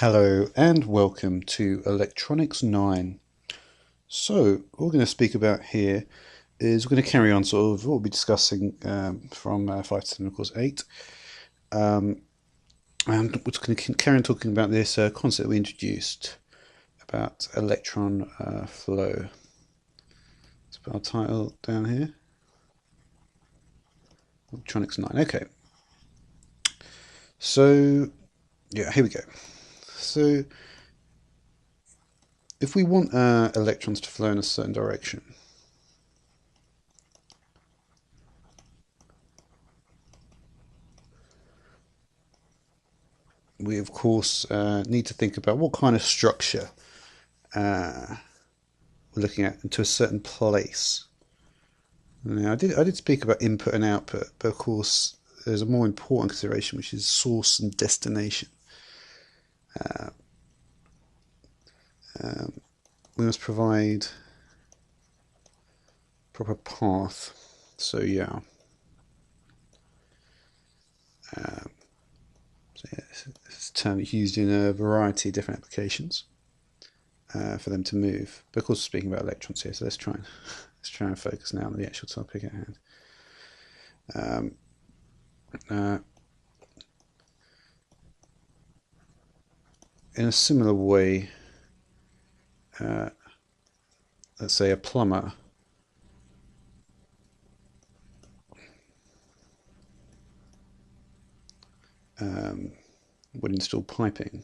Hello and welcome to Electronics 9. So, what we're going to speak about here is we're going to carry on sort of what we'll be discussing from 5 to 7, of course, 8. And we're going to carry on talking about this concept we introduced about electron flow. Let's put our title down here. Electronics 9. Okay. So, yeah, here we go. So, if we want electrons to flow in a certain direction, we of course need to think about what kind of structure we're looking at into a certain place. Now, I did speak about input and output, but of course there's a more important consideration, which is source and destination. We must provide proper path. So yeah. This term is used in a variety of different applications for them to move. But of course, we're speaking about electrons here, so let's try and focus now on the actual topic at hand. In a similar way, let's say a plumber would install piping.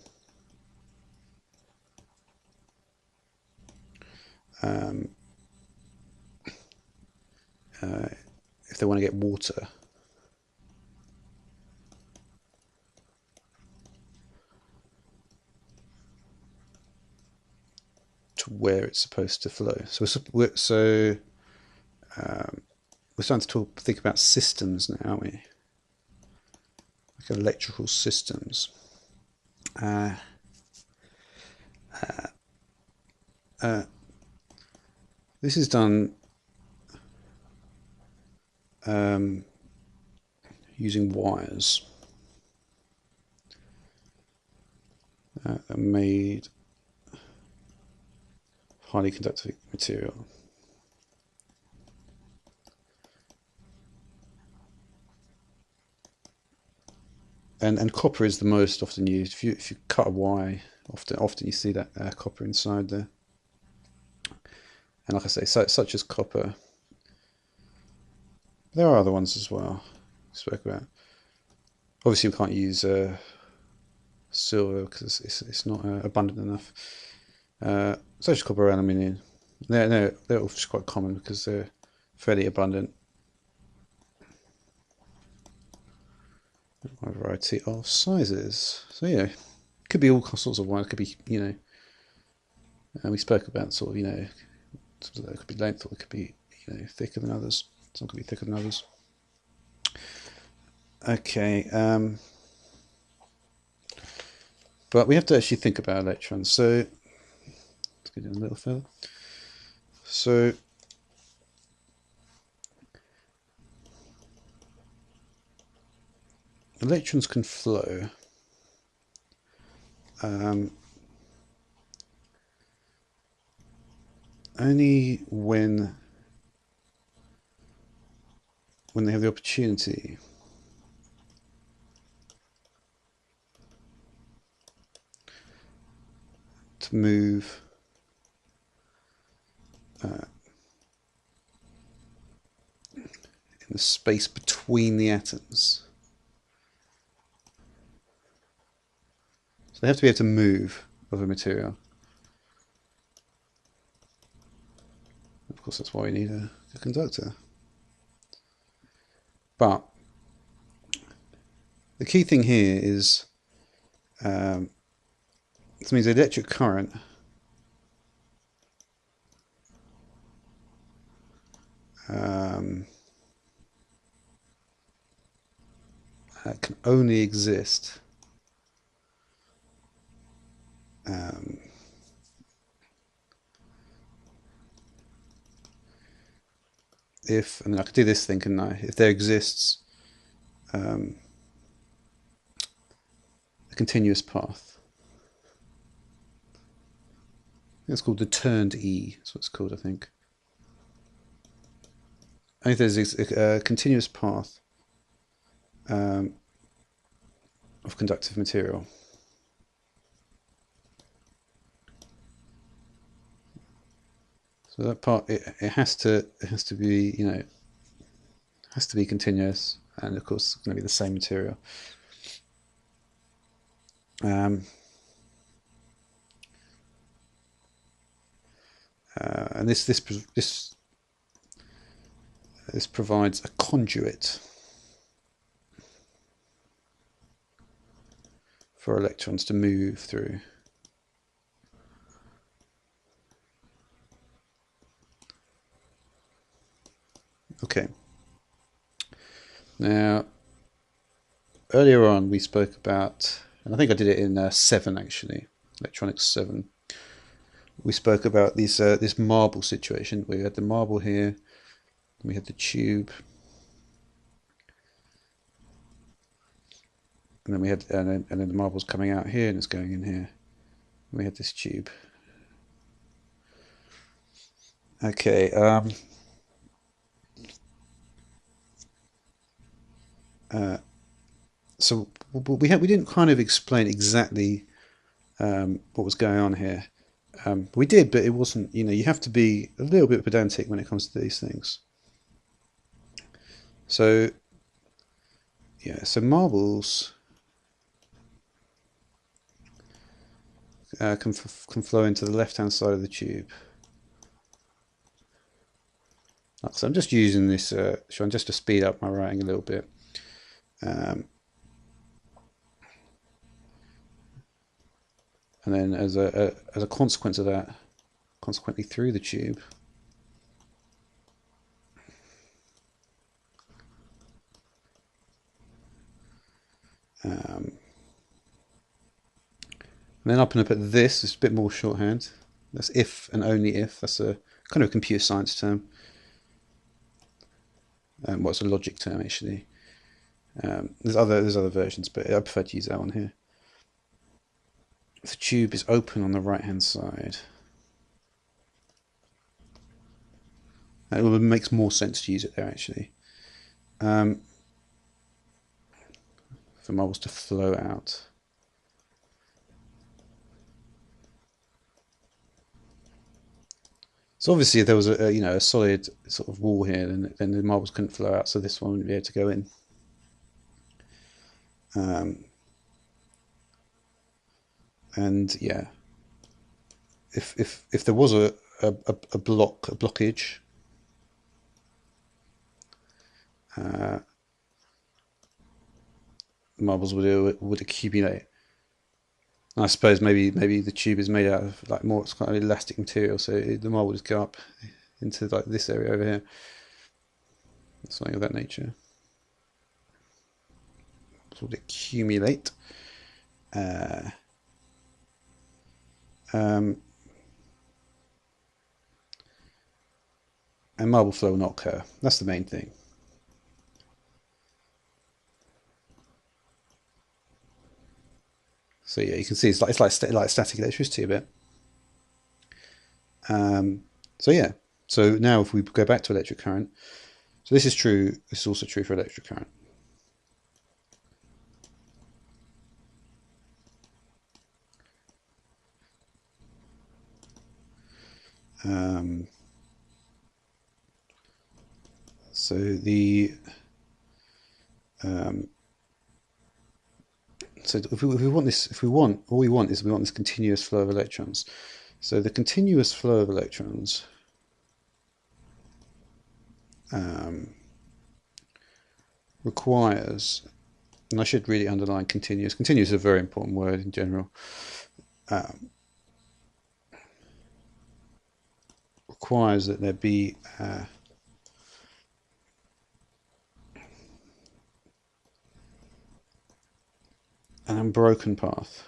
If they want to get water to where it's supposed to flow. So we're starting to think about systems now, aren't we? Like electrical systems. This is done using wires that are made of highly conductive material. And copper is the most often used. If you cut a wire, often you see that copper inside there. And like I say, such as copper. There are other ones as well. We spoke about. Obviously, we can't use silver because it's not abundant enough. Such as copper, aluminium. They're all quite common because they're fairly abundant. A variety of sizes. So yeah, could be all sorts of wires. Could be and we spoke about sort of it could be length or it could be thicker than others. Some could be thicker than others. Okay, but we have to actually think about electrons. So let's get in a little further. So electrons can flow only when they have the opportunity to move in the space between the atoms. So they have to be able to move over material. Of course, that's why we need a conductor. But the key thing here is this means the electric current can only exist if, I could do this thing, couldn't I? If there exists a continuous path. It's called the turned E. That's what it's called, I think. I think there's a continuous path of conductive material. So that part, it has to be, has to be continuous, and of course it's going to be the same material. And this provides a conduit for electrons to move through. Okay. Now, earlier on we spoke about, and I think I did it in 7 actually, Electronics 7. We spoke about this marble situation. We had the marble here, we had the tube, and then we had and then the marble's coming out here and it's going in here. We had this tube. Okay. So we didn't kind of explain exactly what was going on here. We did, but it wasn't. You have to be a little bit pedantic when it comes to these things. So yeah, so marbles can flow into the left-hand side of the tube. So I'm just using this, Sean, just to speed up my writing a little bit. And then as a consequence of that, consequently through the tube, and then up and up at this, it's a bit more shorthand. That's if and only if. That's a kind of a computer science term. Well, it's a logic term actually. There's other versions, but I prefer to use that one here. The tube is open on the right hand side. It makes more sense to use it there actually. For marbles to flow out. So obviously, if there was a solid sort of wall here, then the marbles couldn't flow out, so this one wouldn't be able to go in. And yeah, if there was a blockage, marbles would accumulate. And I suppose maybe the tube is made out of like more kind of elastic material, so the marble would just go up into like this area over here, something of that nature. So it would accumulate. And marble flow will not occur. That's the main thing. So yeah, you can see it's like static electricity a bit. So yeah, so now if we go back to electric current, so this is true. This is also true for electric current. So if we want this, all we want this continuous flow of electrons. So the continuous flow of electrons requires, and I should really underline continuous. Continuous is a very important word in general. Requires that there be an unbroken path.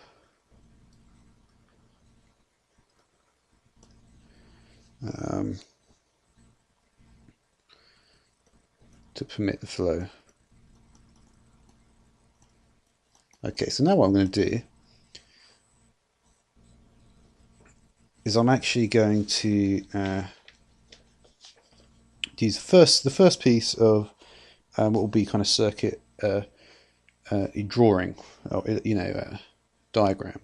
To permit the flow. Okay, so now what I'm going to do is I'm actually going to use the first piece of what will be kind of circuit drawing, or diagram,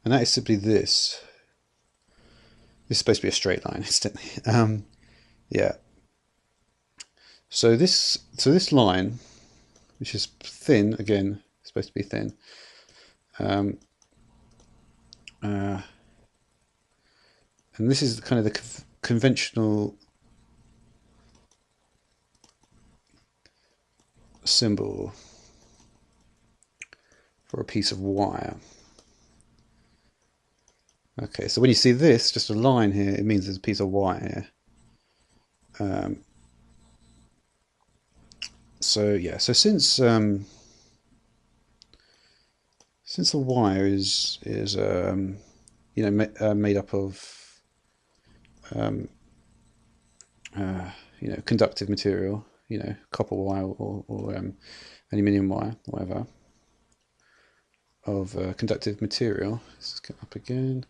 and that is simply this. This is supposed to be a straight line, incidentally. Yeah. So this line, which is thin again, supposed to be thin. And this is kind of the conventional symbol for a piece of wire. Okay, so when you see this, just a line here, it means there's a piece of wire here. So yeah, so since the wire is made up of conductive material, copper wire or aluminium wire, whatever, of conductive material. Let's get up again.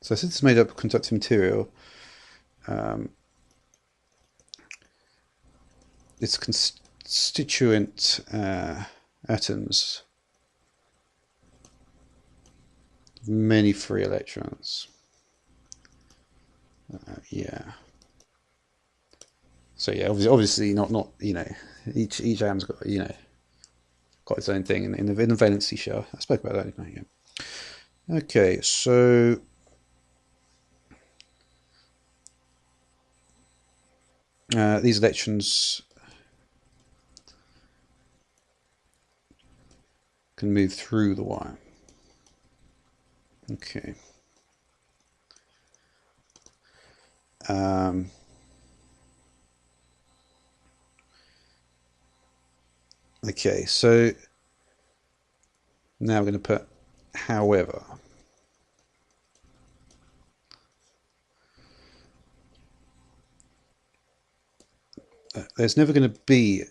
So since it's made up of conductive material, its constituent atoms have many free electrons. Yeah. So yeah, obviously not each atom's got got its own thing in the valency shell. I spoke about that anyway. Yeah. Okay, so these electrons can move through the wire. Okay. Okay, so now we're going to put however. There's never going to be a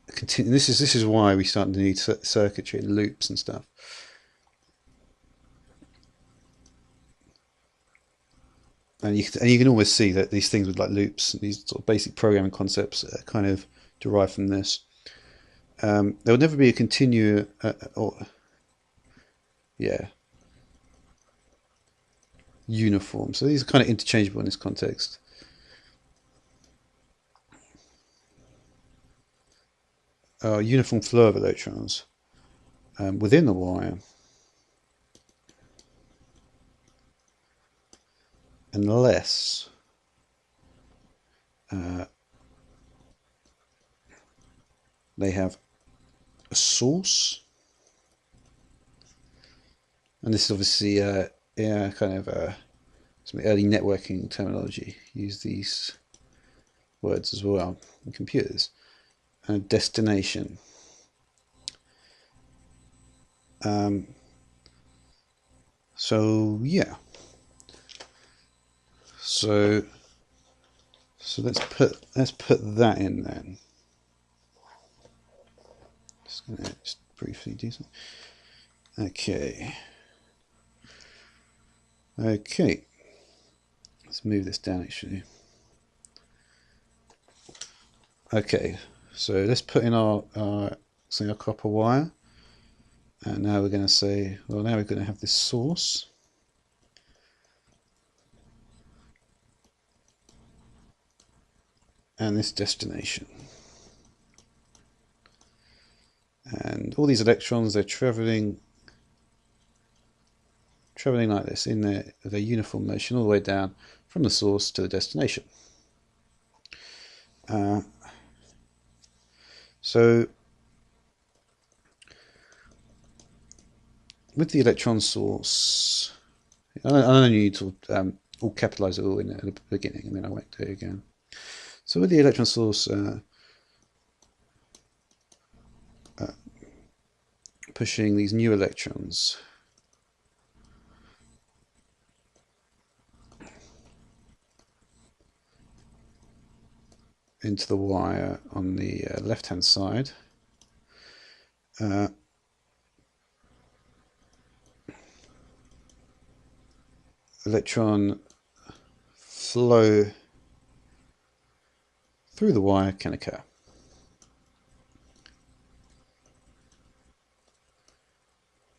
this is why we start to need circuitry and loops and stuff. And you can always see that these things with like loops, these sort of basic programming concepts, are kind of derived from this. There will never be a continuous uniform. So these are kind of interchangeable in this context. Uniform flow of electrons within the wire, unless they have a source, and this is obviously kind of some early networking terminology. Use these words as well in computers. And a destination. So yeah. So let's put that in then. Just gonna briefly do something. Okay. Let's move this down actually. Okay, so let's put in our copper wire, and now we're going to say, well, now we're going to have this source, and this destination, and all these electrons, they're traveling like this in their uniform motion all the way down from the source to the destination. So with the electron source, I only need to all capitalize it all in at the beginning, and then I won't do it again. So with the electron source pushing these new electrons into the wire on the left hand side. Electron flow through the wire can occur.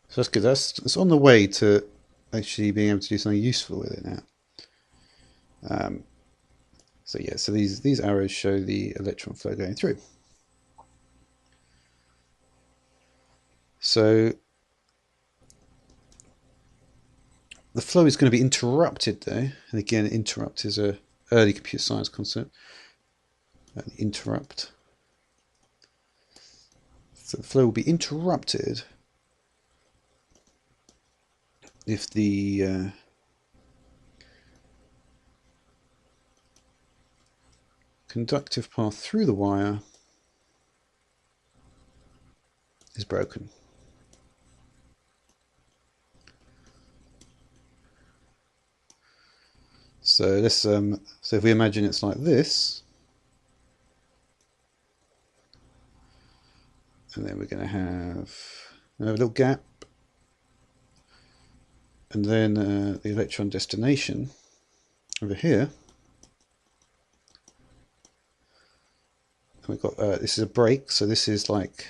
So that's good. It's on the way to actually being able to do something useful with it now. So yeah, so these arrows show the electron flow going through. So the flow is going to be interrupted though, and again, interrupt is a early computer science concept. Interrupt. So the flow will be interrupted if the conductive path through the wire is broken. So this, so if we imagine it's like this, and then we're going to have a little gap, and then the electron destination over here. And we've got this is a break, so this is like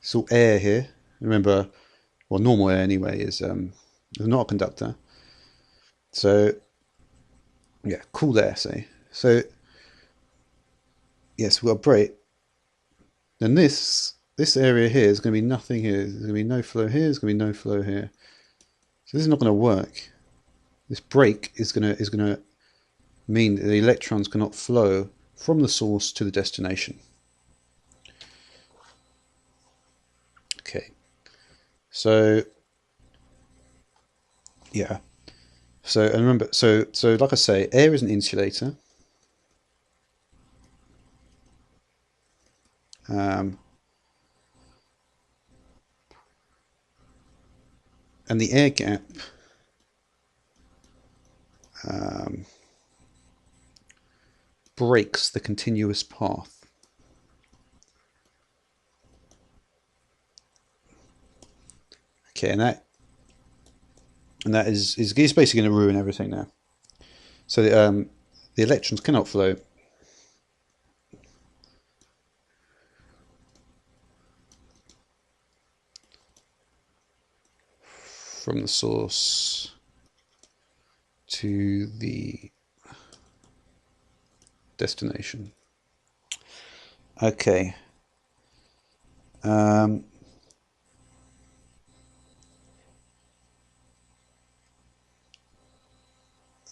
it's all air here. Remember, well, normal air anyway is not a conductor. So yeah, cool air, say. So yes, we've got a break. And this area here is going to be nothing here. There's going to be no flow here. There's going to be no flow here. So this is not going to work. This break is going to mean that the electrons cannot flow from the source to the destination. Okay. So yeah. So and remember, so like I say, air is an insulator. And the air gap breaks the continuous path. Okay, and that is basically going to ruin everything now. So the electrons cannot flow from the source to the destination. Okay.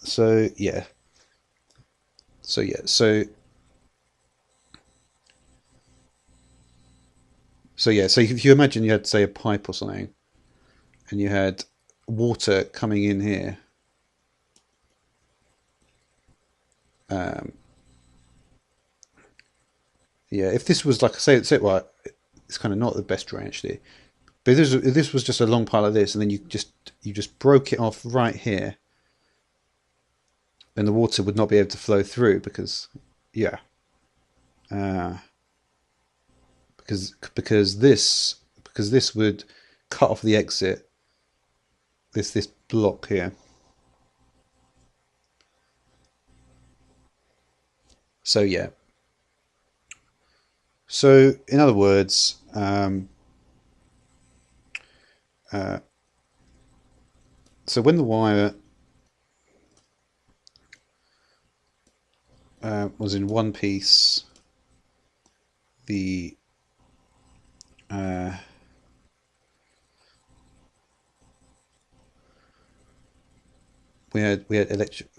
So yeah. So yeah. So yeah. So if you imagine you had, say, a pipe or something, and you had water coming in here. Yeah, if this was like, say well, it's kind of not the best drawing actually, but if this was just a long pile of this, and then you just broke it off right here, then the water would not be able to flow through because, yeah, because this would cut off the exit. This block here. So yeah. So in other words, so when the wire was in one piece, the we had electric.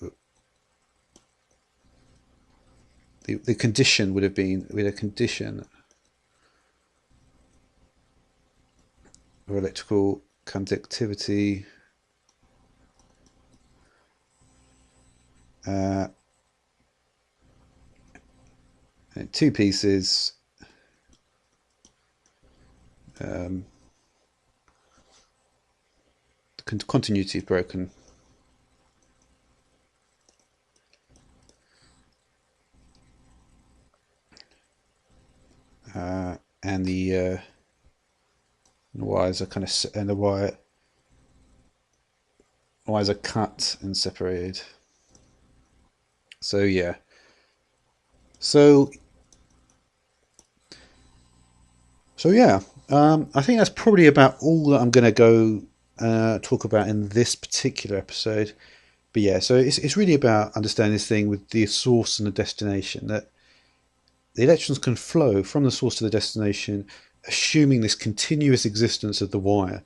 The condition would have been, we had a condition of electrical conductivity two pieces, continuity is broken. and the wires are kind of, and the wires are cut and separated. So yeah, so yeah, I think that's probably about all that I'm going to go talk about in this particular episode. But yeah, so it's really about understanding this thing with the source and the destination, that the electrons can flow from the source to the destination, assuming this continuous existence of the wire.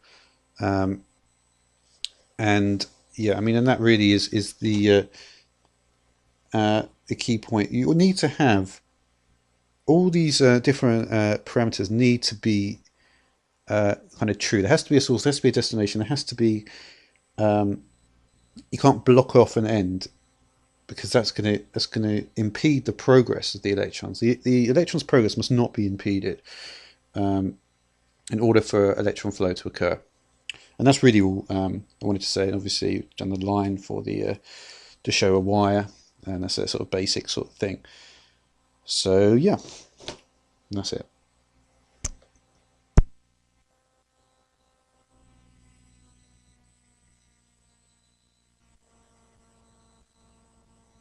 And yeah, I mean, and that really is the key point. You will need to have all these different parameters need to be kind of true. There has to be a source, there has to be a destination, there has to be, you can't block off an end, because that's going to impede the progress of the electrons. The electrons' progress must not be impeded in order for electron flow to occur. And that's really all I wanted to say. And obviously, we've done the line for the to show a wire, and that's a sort of basic sort of thing. So yeah, that's it.